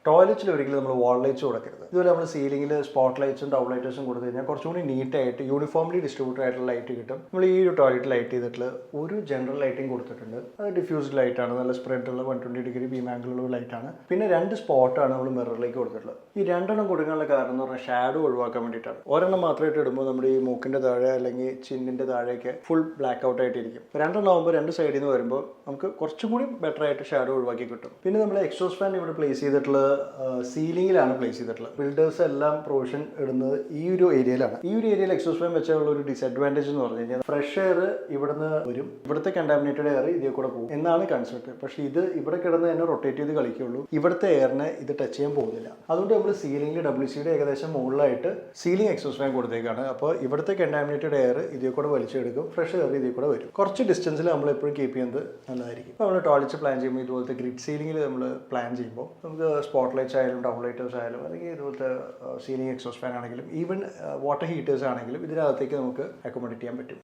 ടോയ്ലറ്റിൽ ഒരിക്കലും നമ്മൾ വാൾ ലൈറ്റ്സ് കൊടുക്കരുത്. ഇതുപോലെ നമ്മൾ സീലിംഗിൽ സ്പോട്ട് ലൈറ്റ്സും ടൗൺ ലൈറ്റേഴ്സും കൊടുത്തു കഴിഞ്ഞാൽ കുറച്ചുകൂടി നീറ്റായിട്ട് യൂണിഫോംലി ഡിസ്ട്രിബ്യൂട്ടഡ് ആയിട്ടുള്ള ലൈറ്റ് കിട്ടും. നമ്മൾ ഈ ഒരു ടോയ്ലറ്റ് ലൈറ്റ് ചെയ്തിട്ടുള്ള ഒരു ജനറൽ ലൈറ്റിംഗ് കൊടുത്തിട്ടുണ്ട്. അത് ഡിഫ്യൂസ്ഡ് ലൈറ്റാണ്, നല്ല സ്പ്രെഡ് ഉള്ള 120 ഡിഗ്രി ബീം ആംഗിളുള്ള ലൈറ്റാണ്. പിന്നെ 2 സ്പോട്ടാണ് നമ്മൾ മിററിലേക്ക് കൊടുത്തിട്ടുള്ളത്. ഈ 2 കൊടുക്കാനുള്ള കാരണം എന്ന് പറഞ്ഞാൽ ഷാഡോ ഒഴിവാക്കാൻ വേണ്ടിയിട്ടാണ്. ഒരെണ്ണം മാത്രമായിട്ട് ഇടുമ്പോൾ നമ്മുടെ ഈ മൂക്കിൻ്റെ താഴെ അല്ലെങ്കിൽ ചിന്നിൻ്റെ താഴെയൊക്കെ ഫുൾ ബ്ലാക്ക് ഔട്ട് ആയിട്ടിരിക്കും. 2 ആകുമ്പോൾ 2 സൈഡിൽ നിന്ന് വരുമ്പോൾ നമുക്ക് കുറച്ചും കൂടി ബെറ്റർ ആയിട്ട് ഷാഡോ ഒഴിവാക്കി കിട്ടും. പിന്നെ നമ്മൾ എക്സോസ്റ്റ് ഫാൻ ഇവിടെ പ്ലേസ് ചെയ്തിട്ടുള്ള സീലിംഗിലാണ് പ്ലേസ് ചെയ്തിട്ടുള്ളത്. ബിൽഡേഴ്സ് എല്ലാം പ്രൊവിഷൻ ഇടുന്നത് ഈ ഒരു ഏരിയയിലാണ്. ഈ ഒരു ഏരിയയിൽ എക്സോസ്റ്റ് ഫാൻ വെച്ചുള്ള ഒരു ഡിസഡ്വാൻറ്റേജ് എന്ന് പറഞ്ഞു കഴിഞ്ഞാൽ ഫ്രഷ് എയർ ഇവിടുന്ന് വരും, ഇവിടുത്തെ കണ്ടാമിനേറ്റഡ് എയർ ഇതിൽ കൂടെ പോകും എന്നാണ് കൺസെപ്റ്റ്. പക്ഷേ ഇത് ഇവിടെ കിടന്ന് തന്നെ റൊട്ടേറ്റ് ചെയ്ത് കളിക്കുള്ളൂ. ഇവിടുത്തെ എയറിനെ ഇത് ടച്ച് ചെയ്യാൻ പോകുന്നില്ല. അതുകൊണ്ട് നമ്മൾ സീലിംഗിൽ WCയുടെ ഏകദേശം മുകളിലായിട്ട് സീലിംഗ് എക്സോസ്റ്റ് ഫാൻ കൊടുത്തേക്കാണ്. അപ്പോൾ ഇവിടുത്തെ കണ്ടാമിനേറ്റഡ് എയർ ഇതിൽ കൂടെ വലിച്ചെടുക്കും, ഫ്രഷ് എയർ ഇതിൽ കൂടെ വരും. കുറച്ച് ഡിസ്റ്റൻസിൽ നമ്മൾ എപ്പോഴും കീപ്പ് ചെയ്യുന്നത് നല്ലതായിരിക്കും. അപ്പോൾ നമ്മൾ ടോയ്ലറ്റ് പ്ലാൻ ചെയ്യുമ്പോൾ ഇതുപോലത്തെ ഗ്രിഡ് സീലിംഗിൽ നമ്മൾ പ്ലാൻ ചെയ്യുമ്പോൾ നമുക്ക് സ്പോട്ട് ലൈറ്റ്സ് ആയാലും ഡൗൺ ലൈറ്റേഴ്സ് ആയാലും അല്ലെങ്കിൽ ഇതുപോലത്തെ സീലിംഗ് എക്സോസ്റ്റ് ഫാൻ ആണെങ്കിലും ഈവൻ വാട്ടർ ഹീറ്റേഴ്സ് ആണെങ്കിലും ഇതിനകത്തേക്ക് നമുക്ക് അക്കോമഡേറ്റ് ചെയ്യാൻ പറ്റും.